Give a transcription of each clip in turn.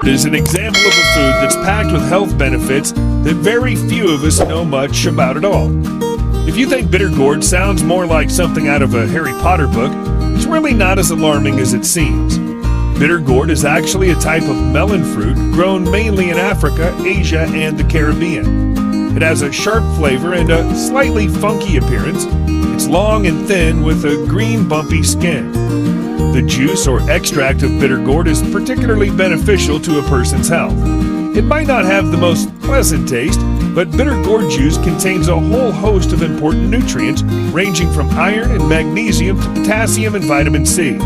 Is an example of a food that's packed with health benefits that very few of us know much about at all. If you think bitter gourd sounds more like something out of a Harry Potter book, it's really not as alarming as it seems. Bitter gourd is actually a type of melon fruit grown mainly in Africa, Asia, and the Caribbean. It has a sharp flavor and a slightly funky appearance. It's long and thin with a green bumpy skin. The juice or extract of bitter gourd is particularly beneficial to a person's health. It might not have the most pleasant taste, but bitter gourd juice contains a whole host of important nutrients ranging from iron and magnesium to potassium and vitamin C.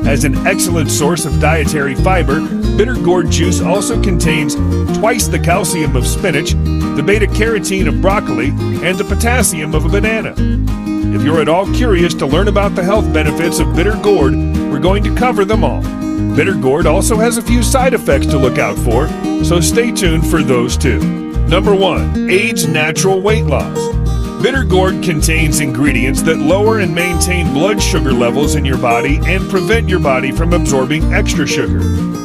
As an excellent source of dietary fiber, bitter gourd juice also contains twice the calcium of spinach, the beta-carotene of broccoli, and the potassium of a banana. If you're at all curious to learn about the health benefits of bitter gourd, we're going to cover them all. Bitter gourd also has a few side effects to look out for, so stay tuned for those too. Number 1. Aids natural weight loss. Bitter gourd contains ingredients that lower and maintain blood sugar levels in your body and prevent your body from absorbing extra sugar.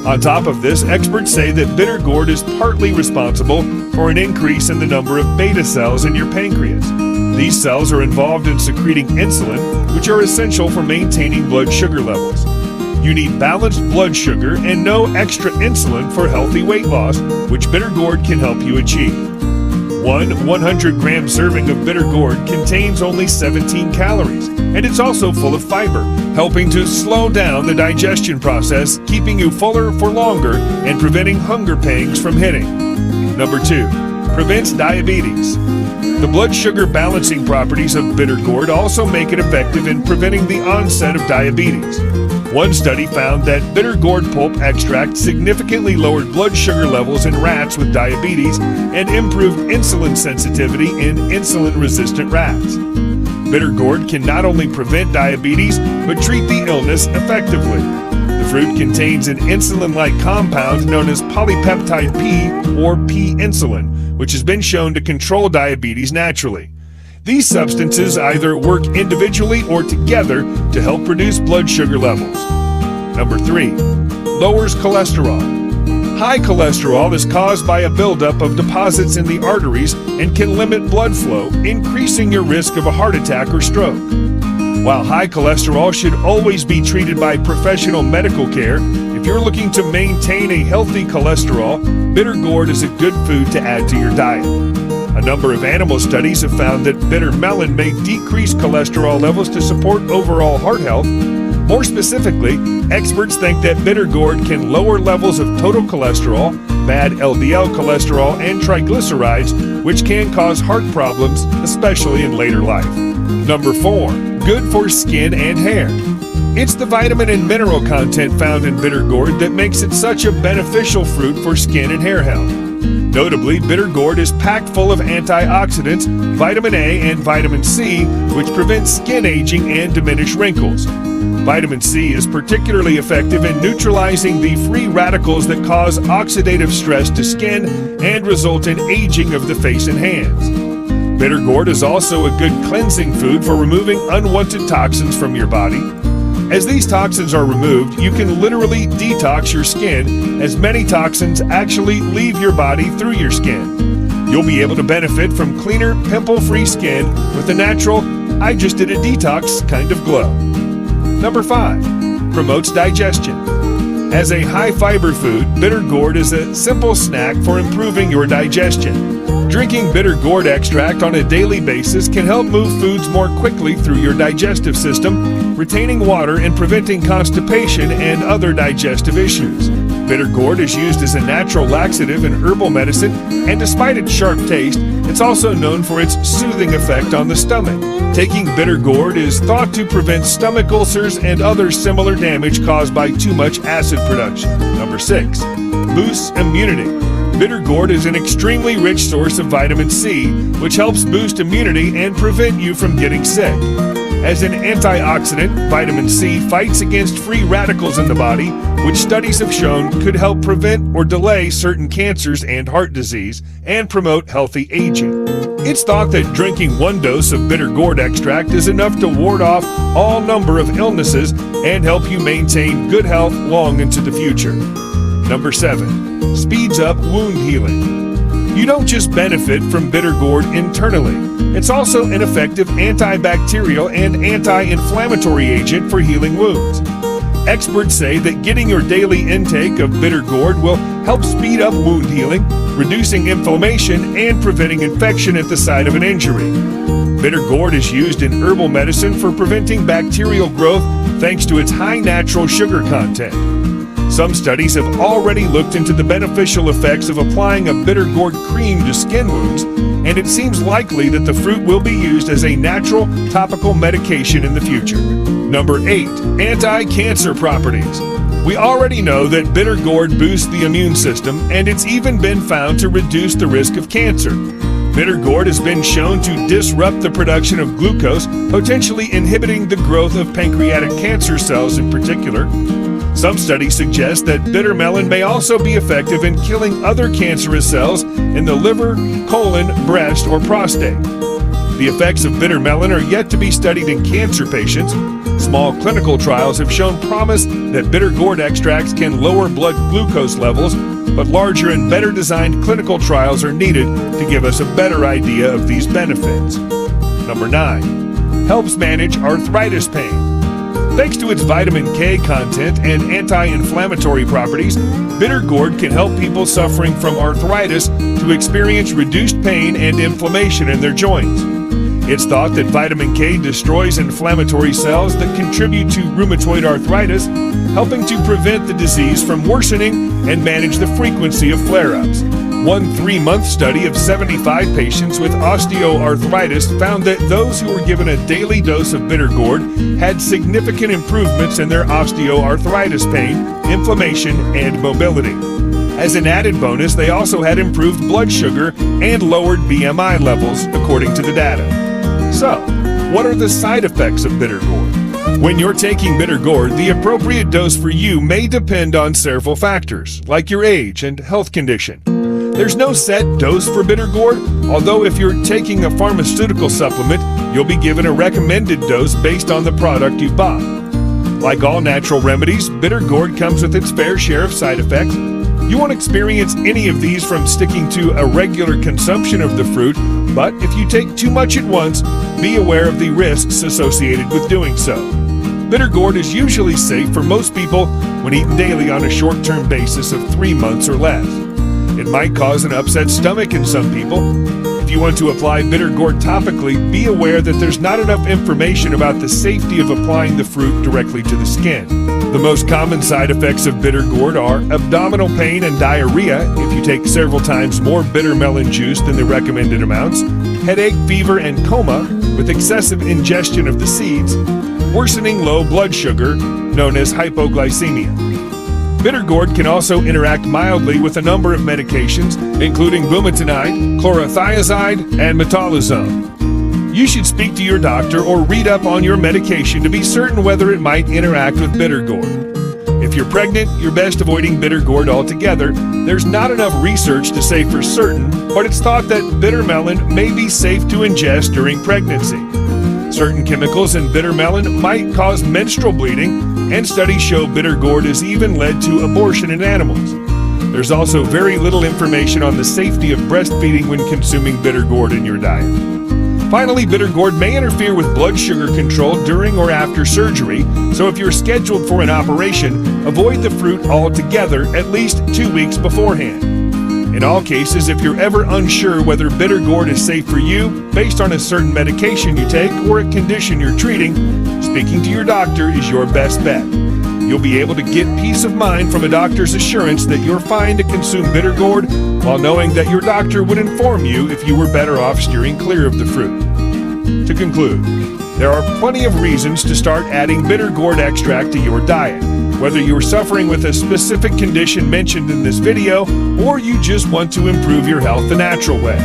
On top of this, experts say that bitter gourd is partly responsible for an increase in the number of beta cells in your pancreas. These cells are involved in secreting insulin, which are essential for maintaining blood sugar levels. You need balanced blood sugar and no extra insulin for healthy weight loss, which bitter gourd can help you achieve. One 100-gram serving of bitter gourd contains only 17 calories, and it's also full of fiber, helping to slow down the digestion process, keeping you fuller for longer and preventing hunger pangs from hitting. Number 2. Prevents diabetes. The blood sugar balancing properties of bitter gourd also make it effective in preventing the onset of diabetes. One study found that bitter gourd pulp extract significantly lowered blood sugar levels in rats with diabetes and improved insulin sensitivity in insulin-resistant rats. Bitter gourd can not only prevent diabetes, but treat the illness effectively. The fruit contains an insulin-like compound known as polypeptide P, or P-insulin, which has been shown to control diabetes naturally. These substances either work individually or together to help reduce blood sugar levels. Number 3. Lowers cholesterol. High cholesterol is caused by a buildup of deposits in the arteries and can limit blood flow, increasing your risk of a heart attack or stroke. While high cholesterol should always be treated by professional medical care, if you're looking to maintain a healthy cholesterol, bitter gourd is a good food to add to your diet. A number of animal studies have found that bitter melon may decrease cholesterol levels to support overall heart health. More specifically, experts think that bitter gourd can lower levels of total cholesterol, bad LDL cholesterol, and triglycerides, which can cause heart problems, especially in later life. Number 4. Good for skin and hair. It's the vitamin and mineral content found in bitter gourd that makes it such a beneficial fruit for skin and hair health. Notably, bitter gourd is packed full of antioxidants, vitamin A and vitamin C, which prevent skin aging and diminish wrinkles. Vitamin C is particularly effective in neutralizing the free radicals that cause oxidative stress to skin and result in aging of the face and hands. Bitter gourd is also a good cleansing food for removing unwanted toxins from your body. As these toxins are removed, you can literally detox your skin, as many toxins actually leave your body through your skin. You'll be able to benefit from cleaner, pimple-free skin with a natural, I just did a detox kind of glow. Number 5. Promotes digestion. As a high-fiber food, bitter gourd is a simple snack for improving your digestion. Drinking bitter gourd extract on a daily basis can help move foods more quickly through your digestive system, retaining water and preventing constipation and other digestive issues. Bitter gourd is used as a natural laxative in herbal medicine, and despite its sharp taste, it's also known for its soothing effect on the stomach. Taking bitter gourd is thought to prevent stomach ulcers and other similar damage caused by too much acid production. Number 6. Boosts immunity. Bitter gourd is an extremely rich source of vitamin C, which helps boost immunity and prevent you from getting sick. As an antioxidant, vitamin C fights against free radicals in the body, which studies have shown could help prevent or delay certain cancers and heart disease, and promote healthy aging. It's thought that drinking 1 dose of bitter gourd extract is enough to ward off all number of illnesses and help you maintain good health long into the future. Number 7. Speeds up wound healing. You don't just benefit from bitter gourd internally. It's also an effective antibacterial and anti-inflammatory agent for healing wounds. Experts say that getting your daily intake of bitter gourd will help speed up wound healing, reducing inflammation and preventing infection at the site of an injury. Bitter gourd is used in herbal medicine for preventing bacterial growth thanks to its high natural sugar content. Some studies have already looked into the beneficial effects of applying a bitter gourd cream to skin wounds, and it seems likely that the fruit will be used as a natural topical medication in the future. Number 8. Anti-cancer properties. We already know that bitter gourd boosts the immune system, and it's even been found to reduce the risk of cancer. Bitter gourd has been shown to disrupt the production of glucose, potentially inhibiting the growth of pancreatic cancer cells in particular. Some studies suggest that bitter melon may also be effective in killing other cancerous cells in the liver, colon, breast, or prostate. The effects of bitter melon are yet to be studied in cancer patients. Small clinical trials have shown promise that bitter gourd extracts can lower blood glucose levels, but larger and better designed clinical trials are needed to give us a better idea of these benefits. Number 9. Helps manage arthritis pain. Thanks to its vitamin K content and anti-inflammatory properties, bitter gourd can help people suffering from arthritis to experience reduced pain and inflammation in their joints. It's thought that vitamin K destroys inflammatory cells that contribute to rheumatoid arthritis, helping to prevent the disease from worsening and manage the frequency of flare-ups. One 3-month study of 75 patients with osteoarthritis found that those who were given a daily dose of bitter gourd had significant improvements in their osteoarthritis pain, inflammation, and mobility. As an added bonus, they also had improved blood sugar and lowered BMI levels, according to the data. So, what are the side effects of bitter gourd? When you're taking bitter gourd, the appropriate dose for you may depend on several factors, like your age and health condition. There's no set dose for bitter gourd, although if you're taking a pharmaceutical supplement, you'll be given a recommended dose based on the product you bought. Like all natural remedies, bitter gourd comes with its fair share of side effects. You won't experience any of these from sticking to a regular consumption of the fruit, but if you take too much at once, be aware of the risks associated with doing so. Bitter gourd is usually safe for most people when eaten daily on a short-term basis of 3 months or less. It might cause an upset stomach in some people. If you want to apply bitter gourd topically, be aware that there's not enough information about the safety of applying the fruit directly to the skin. The most common side effects of bitter gourd are abdominal pain and diarrhea if you take several times more bitter melon juice than the recommended amounts, headache, fever, and coma with excessive ingestion of the seeds, worsening low blood sugar, known as hypoglycemia. Bitter gourd can also interact mildly with a number of medications, including bumetanide, chlorothiazide, and metolazone. You should speak to your doctor or read up on your medication to be certain whether it might interact with bitter gourd. If you're pregnant, you're best avoiding bitter gourd altogether. There's not enough research to say for certain, but it's thought that bitter melon may be safe to ingest during pregnancy. Certain chemicals in bitter melon might cause menstrual bleeding, and studies show bitter gourd has even led to abortion in animals. There's also very little information on the safety of breastfeeding when consuming bitter gourd in your diet. Finally, bitter gourd may interfere with blood sugar control during or after surgery, so if you're scheduled for an operation, avoid the fruit altogether at least 2 weeks beforehand. In all cases, if you're ever unsure whether bitter gourd is safe for you based on a certain medication you take or a condition you're treating, speaking to your doctor is your best bet. You'll be able to get peace of mind from a doctor's assurance that you're fine to consume bitter gourd while knowing that your doctor would inform you if you were better off steering clear of the fruit. To conclude, there are plenty of reasons to start adding bitter gourd extract to your diet, whether you're suffering with a specific condition mentioned in this video or you just want to improve your health the natural way.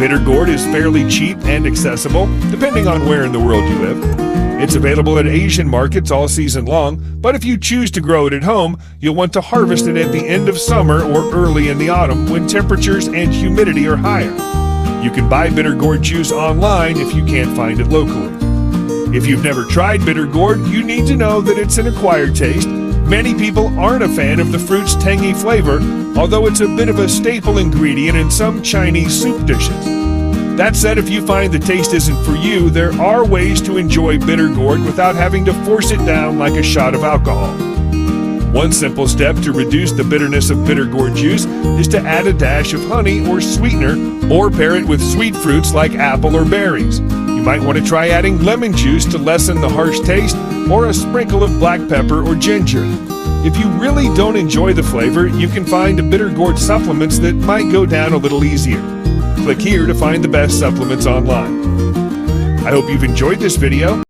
Bitter gourd is fairly cheap and accessible, depending on where in the world you live. It's available at Asian markets all season long, but if you choose to grow it at home, you'll want to harvest it at the end of summer or early in the autumn when temperatures and humidity are higher. You can buy bitter gourd juice online if you can't find it locally. If you've never tried bitter gourd, you need to know that it's an acquired taste. Many people aren't a fan of the fruit's tangy flavor, although it's a bit of a staple ingredient in some Chinese soup dishes. That said, if you find the taste isn't for you, there are ways to enjoy bitter gourd without having to force it down like a shot of alcohol. One simple step to reduce the bitterness of bitter gourd juice is to add a dash of honey or sweetener, or pair it with sweet fruits like apple or berries. You might want to try adding lemon juice to lessen the harsh taste, or a sprinkle of black pepper or ginger. If you really don't enjoy the flavor, you can find bitter gourd supplements that might go down a little easier. Click here to find the best supplements online. I hope you've enjoyed this video.